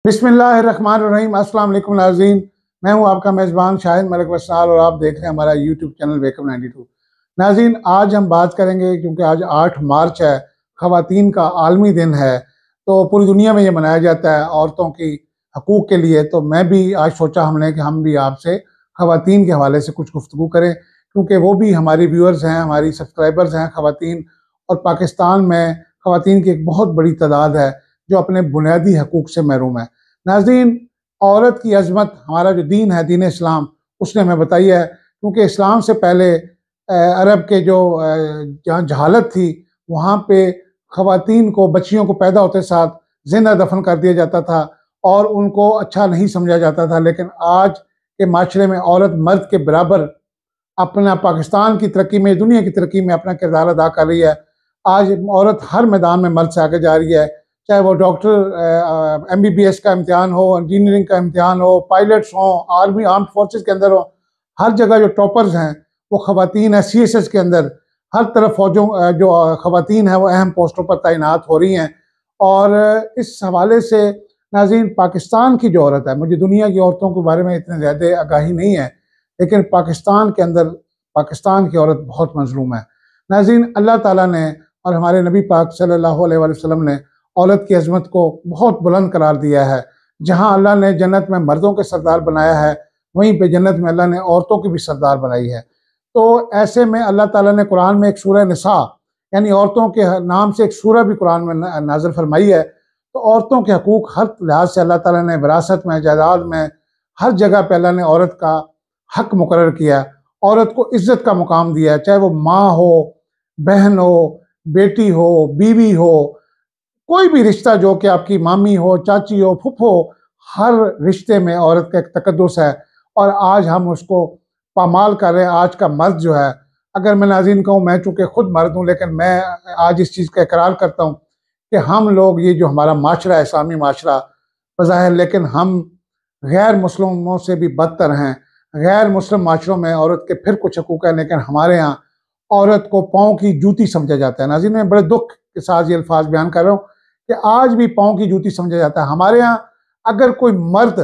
बिस्मिल्लाहिर्रहमानिर्रहीम। अस्सलाम वालेकुम नाज़रीन, मैं हूं आपका मेज़बान शाहिद मलिक वसाल और आप देख रहे हैं हमारा यूट्यूब चैनल वेकअप 92। नाज़रीन, आज हम बात करेंगे क्योंकि आज 8 मार्च है, ख़वातीन का आलमी दिन है, तो पूरी दुनिया में ये मनाया जाता है औरतों की हकूक़ के लिए। तो मैं भी आज सोचा हमने कि हम भी आपसे ख़वातीन के हवाले से कुछ गुफ्तगू करें, क्योंकि वो भी हमारी व्यूअर्स हैं, हमारी सब्सक्राइबर्स हैं ख़वातीन, और पाकिस्तान में ख़वातीन की एक बहुत बड़ी तादाद है जो अपने बुनियादी हकूक़ से महरूम है। नाज़रीन, औरत की अज़मत हमारा जो दीन है, दीन इस्लाम, उसने हमें बताई है, क्योंकि इस्लाम से पहले अरब के जो जहाँ जहालत थी, वहाँ पे ख़वातीन को, बच्चियों को पैदा होते साथ ज़िंदा दफन कर दिया जाता था और उनको अच्छा नहीं समझा जाता था। लेकिन आज के माशरे में औरत मर्द के बराबर अपना पाकिस्तान की तरक्की में, दुनिया की तरक्की में अपना किरदार अदा कर रही है। आज औरत हर मैदान में मर्द से आगे जा रही है, चाहे वो डॉक्टर MBBS का इम्तिहान हो, इंजीनियरिंग का इम्तिहान हो, पायलट्स हों, आर्मी आर्म्ड फोर्सेस के अंदर हो, हर जगह जो टॉपर्स हैं वो ख़वातीन हैं। CSS के अंदर हर तरफ फौजों जो ख़वातीन हैं वो अहम पोस्टों पर तैनात हो रही हैं। और इस हवाले से नाज़रीन, पाकिस्तान की जो औरत है, मुझे दुनिया की औरतों के बारे में इतनी ज़्यादा आगाही नहीं है, लेकिन पाकिस्तान के अंदर पाकिस्तान की औरत बहुत मज़लूम है। नाज़रीन, अल्लाह ताला ने और हमारे नबी पाक सल्लल्लाहु अलैहि वसल्लम ने औरत की अज़मत को बहुत बुलंद करार दिया है। जहाँ अल्लाह ने जन्नत में मर्दों के सरदार बनाया है, वहीं पे जन्नत में अल्लाह ने औरतों की भी सरदार बनाई है। तो ऐसे में अल्लाह ताला ने कुरान में एक सूरह निसा, यानी औरतों के नाम से एक सूरह भी कुरान में नाज़िल फरमाई है। तो औरतों के हकूक़ हर लिहाज से अल्लाह ताला ने विरासत में, जायदाद में, हर जगह पे अल्लाह ने औरत का हक मुकर्रर किया, औरत को इज़्ज़त का मुकाम दिया है। चाहे वो माँ हो, बहन हो, बेटी हो, बीवी हो, कोई भी रिश्ता, जो कि आपकी मामी हो, चाची हो, फूफो, हर रिश्ते में औरत का एक तकद्दुस है और आज हम उसको पामाल कर रहे हैं। आज का मर्द जो है, अगर मैं नाज़रीन कहूँ, मैं चूँकि खुद मर्द हूँ, लेकिन मैं आज इस चीज़ का इकरार करता हूँ कि हम लोग, ये जो हमारा माशरा है, इस्लामी माशरा बज़ाहिर, लेकिन हम गैर मुस्लिमों से भी बदतर हैं। गैर मुस्लिम माशरों में औरत के फिर कुछ हकूक़ हैं, लेकिन हमारे यहाँ औरत को पाँव की जूती समझा जाता है। नाज़रीन, मैं बड़े दुख के साथ ये अल्फाज बयान कर रहा हूँ कि आज भी पाँव की जूती समझा जाता है। हमारे यहाँ अगर कोई मर्द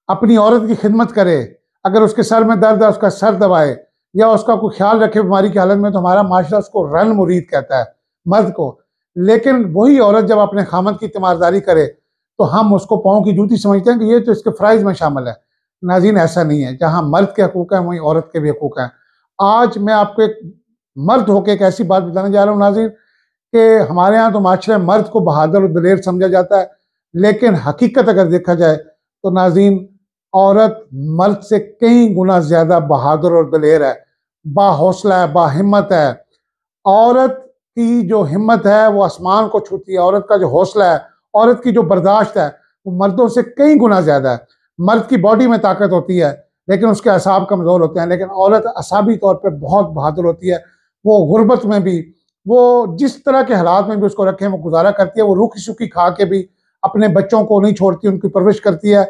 अपनी औरत की खिदमत करे, अगर उसके सर में दर्द है, उसका सर दबाए या उसका कोई ख्याल रखे बीमारी की हालत में, तो हमारा माशरा उसको रन मुरीद कहता है, मर्द को। लेकिन वही औरत जब अपने खामद की तीमारदारी करे तो हम उसको पाँव की जूती समझते हैं कि ये तो इसके फ़राइज़ में शामिल है। नाज़रीन, ऐसा नहीं है। जहाँ मर्द के हकूक़ हैं, वहीं औरत के भी हकूक़ हैं। आज मैं आपको एक मर्द होकर एक ऐसी बात बताने जा रहा हूँ नाज़रीन, कि हमारे यहाँ तो माशरे में मर्द को बहादुर और दलेर समझा जाता है, लेकिन हकीकत अगर देखा जाए तो नाज़रीन, औरत मर्द से कई गुना ज़्यादा बहादुर और दलेर है, बाहौसला है, बाहिम्मत है। औरत की जो हिम्मत है वो आसमान को छूती है। औरत का जो हौसला है, औरत की जो बर्दाश्त है, वो मर्दों से कई गुना ज़्यादा है। मर्द की बॉडी में ताकत होती है, लेकिन उसके असाब कमज़ोर होते हैं, लेकिन औरत असाबी तौर पर बहुत बहादुर होती है। वो गुर्बत में भी, वो जिस तरह के हालात में भी उसको रखें, वो गुजारा करती है। वो रूखी सूखी खा के भी अपने बच्चों को नहीं छोड़ती, उनकी परवरिश करती है।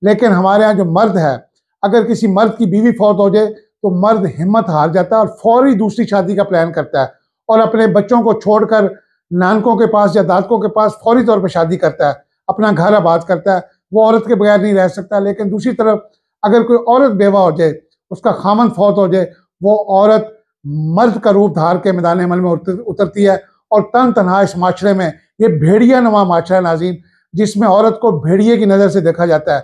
लेकिन हमारे यहाँ जो मर्द है, अगर किसी मर्द की बीवी फौत हो जाए तो मर्द हिम्मत हार जाता है और फौरी दूसरी शादी का प्लान करता है और अपने बच्चों को छोड़कर नानकों के पास या दादकों के पास फौरी तौर पर शादी करता है, अपना घर आबाद करता है। वो औरत के बगैर नहीं रह सकता। लेकिन दूसरी तरफ अगर कोई औरत बेवा हो जाए, उसका खामन फौत हो जाए, वो औरत मर्द का रूप धार के मैदान अमल में उतरती है और तन तनहा इस माशरे में, ये भेड़िया नुमा माशरा है नाज़रीन, जिसमें औरत को भेड़िए की नज़र से देखा जाता है।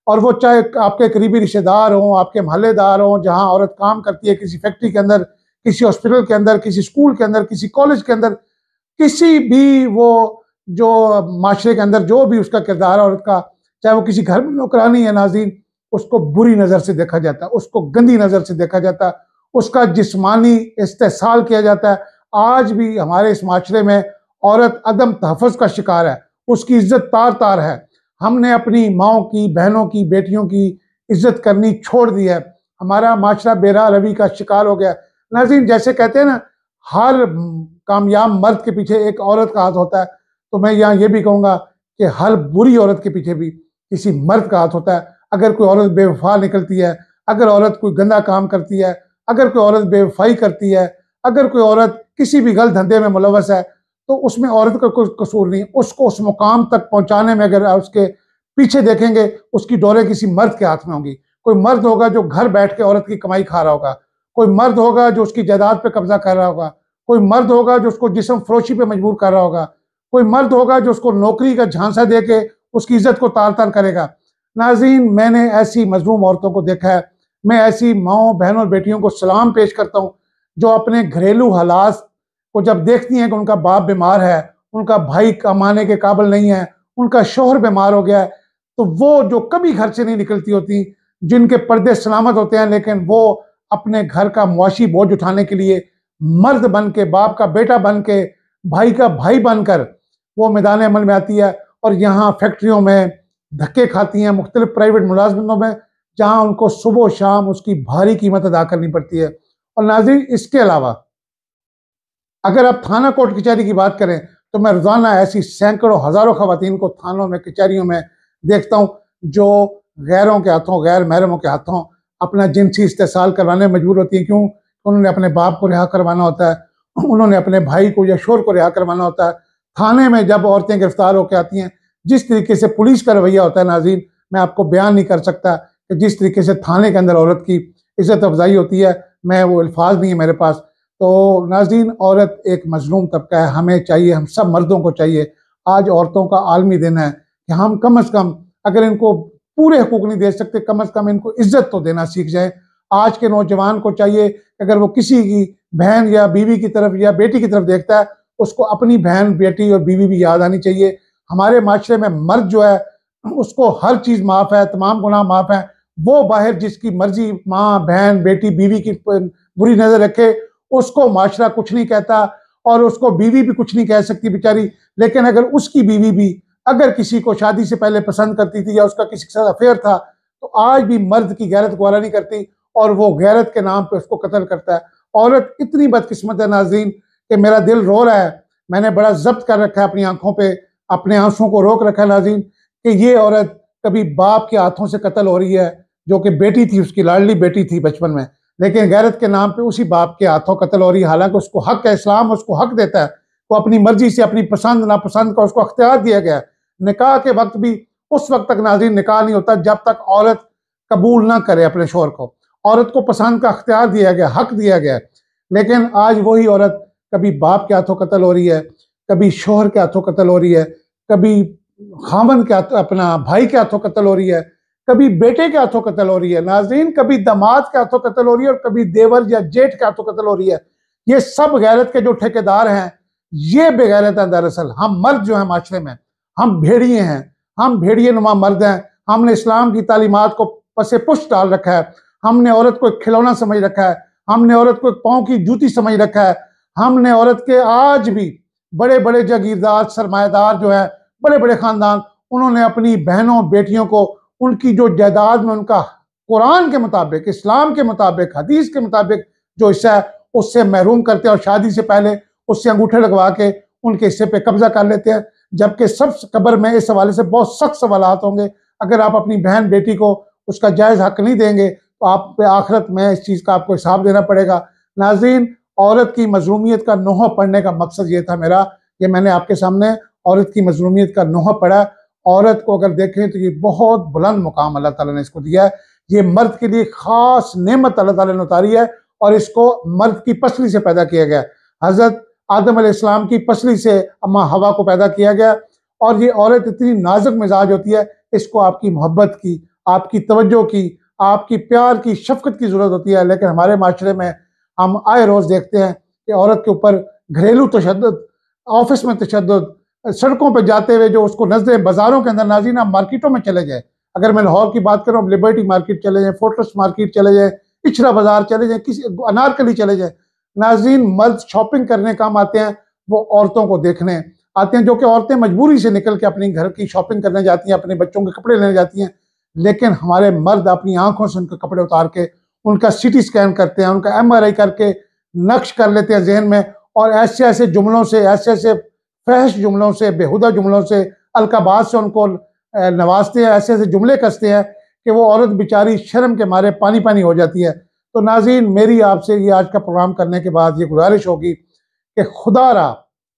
और वो चाहे आपके करीबी रिश्तेदार हों, आपके मोहल्लेदार हों, जहाँ औरत काम करती है, किसी फैक्ट्री के अंदर, किसी हॉस्पिटल के अंदर, किसी स्कूल के अंदर, किसी कॉलेज के अंदर, किसी भी वो जो माशरे के अंदर जो भी उसका किरदार है औरत का, चाहे वो किसी घर में नौकरानी है नाज़रीन, उसको बुरी नज़र से देखा जाता है, उसको गंदी नज़र से देखा जाता है, उसका जिस्मानी इस्तेहसाल किया जाता है। आज भी हमारे इस माशरे में औरत अदम तहफ़्फ़ुज़ का शिकार है, उसकी इज्जत तार तार है। हमने अपनी माँओं की, बहनों की, बेटियों की इज्जत करनी छोड़ दी है। हमारा माशरा बेरा रवि का शिकार हो गया। नाज़रीन, जैसे कहते हैं ना, हर कामयाब मर्द के पीछे एक औरत का हाथ होता है, तो मैं यहाँ ये भी कहूँगा कि हर बुरी औरत के पीछे भी किसी मर्द का हाथ होता है। अगर कोई औरत बेवफा निकलती है, अगर औरत कोई गंदा काम करती है, अगर कोई औरत बेवफाई करती है, अगर कोई औरत किसी भी गलत धंधे में मुलव्वस है, तो उसमें औरत का कोई कसूर नहीं। उसको उस मुकाम तक पहुँचाने में अगर उसके पीछे देखेंगे उसकी डोरे किसी मर्द के हाथ में होंगी। कोई मर्द होगा जो घर बैठ के औरत की कमाई खा रहा होगा, कोई मर्द होगा जो उसकी जायदाद पे कब्जा कर रहा होगा, कोई मर्द होगा जो उसको जिस्म फरोशी पे मजबूर कर रहा होगा, कोई मर्द होगा जो उसको नौकरी का झांसा दे के उसकी इज्जत को तार तार करेगा। नाज़रीन, मैंने ऐसी मजलूम औरतों को देखा है। मैं ऐसी माओ बहनों बेटियों को सलाम पेश करता हूँ जो अपने घरेलू हालात को जब देखती हैं कि उनका बाप बीमार है, उनका भाई कमाने के काबिल नहीं है, उनका शोहर बीमार हो गया है, तो वो जो कभी घर से नहीं निकलती होती, जिनके पर्दे सलामत होते हैं, लेकिन वो अपने घर का मुआशी बोझ उठाने के लिए मर्द बन के, बाप का बेटा बन के, भाई का भाई बनकर वो मैदान अमल में आती है और यहाँ फैक्ट्रियों में धक्के खाती हैं, मुख्तलिफ प्राइवेट मुलाजमतों में, जहाँ उनको सुबह शाम उसकी भारी कीमत अदा करनी पड़ती है। और नाज़रीन, इसके अलावा अगर आप थाना कोर्ट कचहरी की बात करें तो मैं रोजाना ऐसी सैकड़ों हजारों खवातीन को थानों में कचहरियों में देखता हूँ जो गैरों के हाथों, गैर महरमों के हाथों अपना जिनसी इस्तेसाल करवाने में मजबूर होती हैं। क्यों? उन्होंने अपने बाप को रिहा करवाना होता है, उन्होंने अपने भाई को या शोहर को रिहा करवाना होता है। थाने में जब औरतें गिरफ्तार होकर आती हैं, जिस तरीके से पुलिस का रवैया होता है नाज़रीन, मैं आपको बयान नहीं कर सकता कि जिस तरीके से थाने के अंदर औरत की इज्जत अफजाई होती है, मैं वो अल्फाज नहीं है मेरे पास। तो नाज़रीन, औरत एक मजलूम तबका है। हमें चाहिए, हम सब मर्दों को चाहिए, आज औरतों का आलमी दिन है कि हम कम से कम, अगर इनको पूरे हकूक नहीं दे सकते, कम से कम इनको इज्जत तो देना सीख जाए। आज के नौजवान को चाहिए अगर वो किसी की बहन या बीवी की तरफ या बेटी की तरफ देखता है, उसको अपनी बहन, बेटी और बीवी भी याद आनी चाहिए। हमारे माशरे में मर्द जो है उसको हर चीज़ माफ़ है, तमाम गुनाह माफ़ है। वो बाहर जिसकी मर्जी माँ, बहन, बेटी, बीवी की बुरी नज़र रखे, उसको माशरा कुछ नहीं कहता और उसको बीवी भी कुछ नहीं कह सकती बेचारी। लेकिन अगर उसकी बीवी भी अगर किसी को शादी से पहले पसंद करती थी या उसका किसी के साथ अफेयर था, तो आज भी मर्द की गैरत ग्वारा नहीं करती और वो गैरत के नाम पे उसको कत्ल करता है। औरत इतनी बदकिस्मत है नाज़रीन कि मेरा दिल रो रहा है। मैंने बड़ा जब्त कर रखा है अपनी आंखों पे, अपने आंसुओं को रोक रखा है नाज़रीन कि ये औरत कभी बाप के हाथों से कत्ल हो रही है, जो कि बेटी थी, उसकी लाडली बेटी थी बचपन में, लेकिन गैरत के नाम पे उसी बाप के हाथों कत्ल हो रही है। हालांकि उसको हक है, इस्लाम उसको हक देता है, वो अपनी मर्जी से, अपनी पसंद नापसंद का उसको अख्तियार दिया गया है। निकाह के वक्त भी उस वक्त तक नाज़रीन निकाह नहीं होता जब तक औरत कबूल ना करे अपने शोहर को। औरत को पसंद का अख्तियार दिया गया, हक दिया गया। लेकिन आज वही औरत कभी बाप के हाथों कत्ल हो रही है, कभी शोहर के हाथों कत्ल हो रही है, कभी खामन के हाथों, अपना भाई के हाथों कत्ल हो रही है, कभी बेटे के हाथों कत्ल हो रही है नाज़रीन, कभी दामाद के हाथों कत्ल हो रही है और कभी देवर या जेठ के हाथों कत्ल हो रही है। ये सब गैरत के जो ठेकेदार हैं, ये बेगैरत हैं। दरअसल हम मर्द जो है माशरे में, हम भेड़िए हैं, हम भेड़िए नुमा मर्द हैं। हमने इस्लाम की तालीमात को पसे पुष्ट डाल रखा है। हमने औरत को एक खिलौना समझ रखा है, हमने औरत को एक पाँव की जूती समझ रखा है। हमने औरत के, आज भी बड़े बड़े जागीरदार, सरमायादार जो है, बड़े बड़े खानदान, उन्होंने अपनी बहनों बेटियों को उनकी जो जायदाद में उनका कुरान के मुताबिक, इस्लाम के मुताबिक, हदीस के मुताबिक जो हिस्सा है उससे महरूम करते हैं और शादी से पहले उससे अंगूठे लगवा के उनके हिस्से पे कब्जा कर लेते हैं। जबकि सब कब्र में इस हवाले से बहुत सख्त सवालात होंगे। अगर आप अपनी बहन बेटी को उसका जायज़ हक नहीं देंगे तो आप पे आखिरत में इस चीज़ का आपको हिसाब देना पड़ेगा। नाज़रीन, औरत की मजलूमियत का नोहा पढ़ने का मकसद ये था मेरा कि मैंने आपके सामने औरत की मजलूमियत का नोहा पढ़ा। औरत को अगर देखें तो ये बहुत बुलंद मुकाम अल्लाह ताला ने इसको दिया है। ये मर्द के लिए खास नेमत अल्लाह ताला ने उतारी है और इसको मर्द की पसली से पैदा किया गया। हजरत आदम अलैहिस्सलाम की पसली से अम्मा हवा को पैदा किया गया और ये औरत इतनी नाजुक मिजाज होती है, इसको आपकी मोहब्बत की, आपकी तवज्जो की, आपकी प्यार की, शफकत की जरूरत होती है। लेकिन हमारे माशरे में हम आए रोज देखते हैं कि औरत के ऊपर घरेलू तशद्दुद, ऑफिस में तशद्दुद, सड़कों पर जाते हुए जो उसको नजरें, बाजारों के अंदर, नाज़रीन आप मार्केटों में चले जाए, अगर मैं लाहौर की बात करूँ, लिबर्टी मार्केट चले जाए, फोर्ट्रेस मार्केट चले जाए, इचरा बाजार चले जाए, किसी अनारकली चले जाए, नाज़रीन मर्द शॉपिंग करने काम आते हैं, वो औरतों को देखने आते हैं, जो कि औरतें मजबूरी से निकल के अपनी घर की शॉपिंग करने जाती हैं, अपने बच्चों के कपड़े लेने जाती हैं। लेकिन हमारे मर्द अपनी आंखों से उनके कपड़े उतार के उनका सीटी स्कैन करते हैं, उनका MRI करके नक्श कर लेते हैं जहन में, और ऐसे ऐसे जुमलों से, ऐसे ऐसे फहश जुमलों से, बेहुदा जुमलों से, अलकाबात से उनको नवाजते हैं, ऐसे ऐसे जुमले कसते हैं कि वो औरत बेचारी शर्म के मारे पानी पानी हो जाती है। तो नाज़रीन, मेरी आपसे ये आज का प्रोग्राम करने के बाद ये गुजारिश होगी कि खुदारा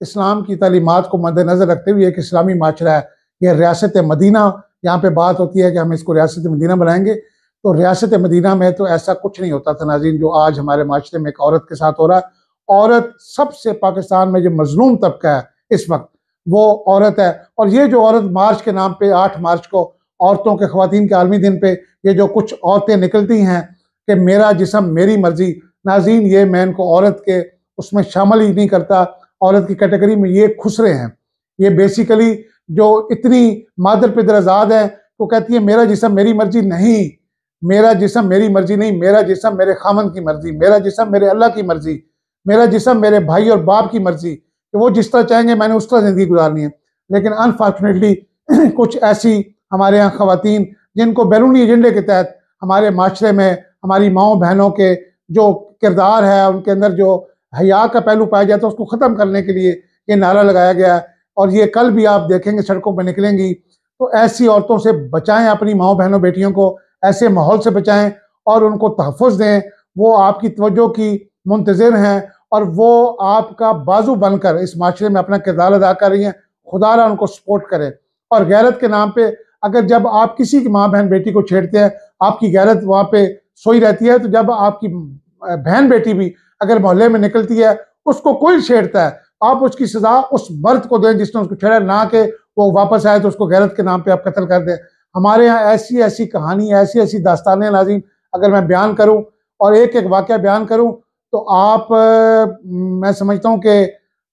इस्लाम की तालीमात को मद्देनजर रखते हुए एक इस्लामी माशरा है, यह रियासत मदीना, यहाँ पे बात होती है कि हम इसको रियासत मदीना बनाएंगे, तो रियासत मदीना में तो ऐसा कुछ नहीं होता था नाज़रीन जो आज हमारे माशरे में एक औरत के साथ हो रहा है। औरत सबसे पाकिस्तान में जो मजलूम तबका है इस वक्त वो औरत है। और ये जो औरत मार्च के नाम पे 8 मार्च को औरतों के ख़वातीन के आलमी दिन पे ये जो कुछ औरतें निकलती हैं कि मेरा जिस्म मेरी मर्जी, नाज़रीन ये मैं इनको औरत के उसमें शामिल ही नहीं करता, औरत की कैटेगरी में ये खुसरे हैं। ये बेसिकली जो इतनी मादर पिदर आज़ाद है वो कहती है मेरा जिस्म मेरी मर्जी नहीं, मेरा जिस्म मेरी मर्जी नहीं, मेरा जिस्म मेरे खामन की मर्जी, मेरा जिस्म मेरे अल्लाह की मर्जी, मेरा जिस्म मेरे भाई और बाप की मर्जी कि वो जिस तरह चाहेंगे मैंने उस तरह ज़िंदगी गुजारनी है। लेकिन अनफॉर्चुनेटली कुछ ऐसी हमारे यहाँ ख़वातीन जिनको बैरूनी एजेंडे के तहत हमारे माशरे में हमारी माओ बहनों के जो किरदार है उनके अंदर जो हया का पहलू पाया जाता है उसको ख़त्म करने के लिए ये नारा लगाया गया है। और ये कल भी आप देखेंगे सड़कों पर निकलेंगी, तो ऐसी औरतों से बचाएं, अपनी माओ बहनों बेटियों को ऐसे माहौल से बचाएं और उनको तहफ़्फ़ुज़ दें। वो आपकी तवज्जो की मुंतज़िर हैं और वो आपका बाजू बनकर इस माशरे में अपना किरदार अदा कर रही हैं। खुदारा उनको सपोर्ट करें। और गैरत के नाम पे अगर जब आप किसी की माँ बहन बेटी को छेड़ते हैं, आपकी गैरत वहाँ पे सोई रहती है, तो जब आपकी बहन बेटी भी अगर मोहल्ले में निकलती है उसको कोई छेड़ता है, आप उसकी सजा उस मर्द को दें जिसने उसको छेड़ा, ना कि वो वापस आए तो उसको गैरत के नाम पे आप कत्ल कर दें। हमारे यहाँ ऐसी ऐसी कहानी, ऐसी ऐसी दास्तानें नाज़रीन अगर मैं बयान करूँ और एक एक वाक़या बयान करूँ तो आप मैं समझता हूँ कि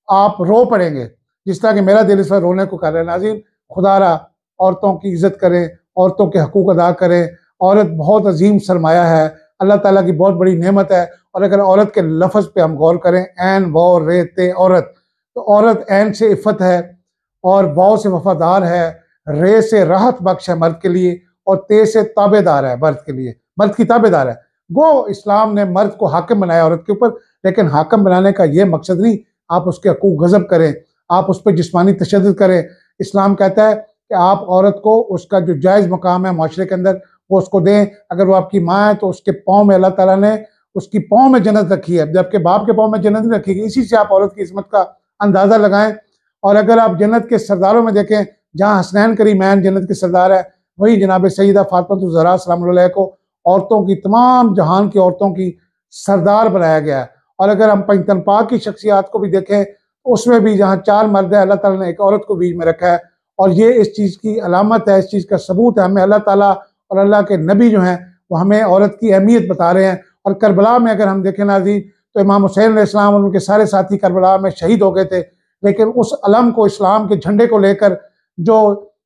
आप रो पड़ेंगे, जिस तरह कि मेरा दिल इस वक्त रोने को कर रहा है। नाज़रीन खुदारा औरतों की इज़्ज़त करें, औरतों के हकूक़ अदा करें। औरत बहुत अजीम सरमाया है, अल्लाह ताला की बहुत बड़ी नेमत है। और अगर औरत के लफ्ज़ पे हम गौर करें, ऐन वाव रे ते औरत, तो औरत ऐन से इफ़्फ़त है और वाव से वफादार है, रे से राहत बख्श है मर्द के लिए और ते से ताबेदार है मर्द के लिए, मर्द की ताबेदार है। गो इस्लाम ने मर्द को हाकिम बनाया औरत के ऊपर, लेकिन हाकिम बनाने का ये मकसद नहीं आप उसके हकूक़ गज़ब करें, आप उस पर जिस्मानी तशद्दुद करें। इस्लाम कहता है कि आप औरत को उसका जो जायज़ मकाम है माशरे के अंदर वो उसको दें। अगर वो आपकी माँ है तो उसके पाँव में अल्लाह ताला ने उसकी पाँव में जन्नत रखी है, जबकि बाप के पाँव में जन्नत नहीं रखी गई। इसी से आप औरत की इस्मत का अंदाज़ा लगाएं। और अगर आप जन्नत के सरदारों में देखें, जहाँ हसनैन करीमैन जन्नत के सरदार है, वही जनाब सैयदा फातिमा ज़हरा सलामुल्लाह अलैहा को औरतों की, तमाम जहान की औरतों की सरदार बनाया गया है। और अगर हम पंजतन पाक की शख्सियात को भी देखें, उसमें भी जहाँ 4 मर्द है, अल्लाह ताला ने एक औरत को बीच में रखा है। और ये इस चीज़ की अलामत है, इस चीज़ का सबूत है। हमें अल्लाह ताला और अल्लाह के नबी जो हैं वो हमें औरत की अहमियत बता रहे हैं। और करबला में अगर हम देखें नाज़रीन, तो इमाम हुसैन अलैहिस्सलाम और उनके सारे साथी करबला में शहीद हो गए थे, लेकिन उस अलम को, इस्लाम के झंडे को लेकर जो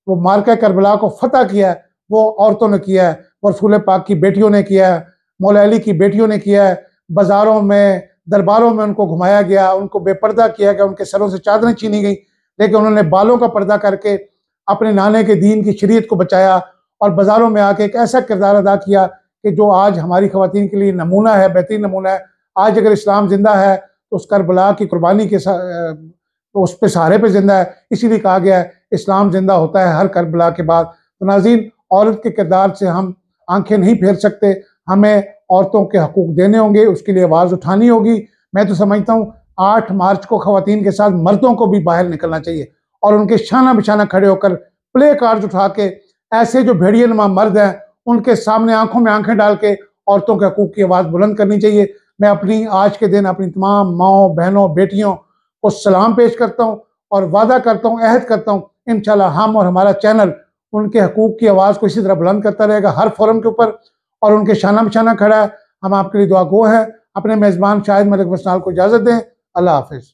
वो मार्का करबला को फतह किया है वो औरतों ने किया है, रसूल पाक की बेटियों ने किया है, मौला अली की बेटियों ने किया है। बाज़ारों में, दरबारों में उनको घुमाया गया, उनको बेपर्दा किया गया, उनके सरों से चादरें छीनी गई, लेकिन उन्होंने बालों का पर्दा करके अपने नाने के दीन की शरीयत को बचाया और बाज़ारों में आके एक ऐसा किरदार अदा किया कि जो आज हमारी ख़वातीन के लिए नमूना है, बेहतरीन नमूना है। आज अगर इस्लाम जिंदा है तो उस करबला की कुर्बानी के तो उस पे सहारे पे जिंदा है। इसीलिए कहा गया है इस्लाम जिंदा होता है हर करबला के बाद। तो नाज़रीन, औरत के किरदार से हम आंखें नहीं फेर सकते, हमें औरतों के हकूक़ देने होंगे, उसके लिए आवाज़ उठानी होगी। मैं तो समझता हूँ 8 मार्च को ख़वातीन के साथ मर्दों को भी बाहर निकलना चाहिए और उनके शाना बिशाना खड़े होकर प्ले कार्ड उठा के ऐसे जो भेड़िए नुमा मर्द हैं उनके सामने आंखों में आंखें डाल के औरतों के हकूक़ की आवाज़ बुलंद करनी चाहिए। मैं अपनी आज के दिन अपनी तमाम माओं, बहनों, बेटियों को सलाम पेश करता हूँ और वादा करता हूँ, अहद करता हूँ, इंशाल्लाह हम और हमारा चैनल उनके हकूक़ की आवाज़ को इसी तरह बुलंद करता रहेगा हर फोरम के ऊपर और उनके शाना बिशाना खड़ा है। हम आपके लिए दुआ गो हैं। अपने मेज़बान शाहिद मलिक वसनाल को इजाज़त दें। अल्लाह हाफ़िज़।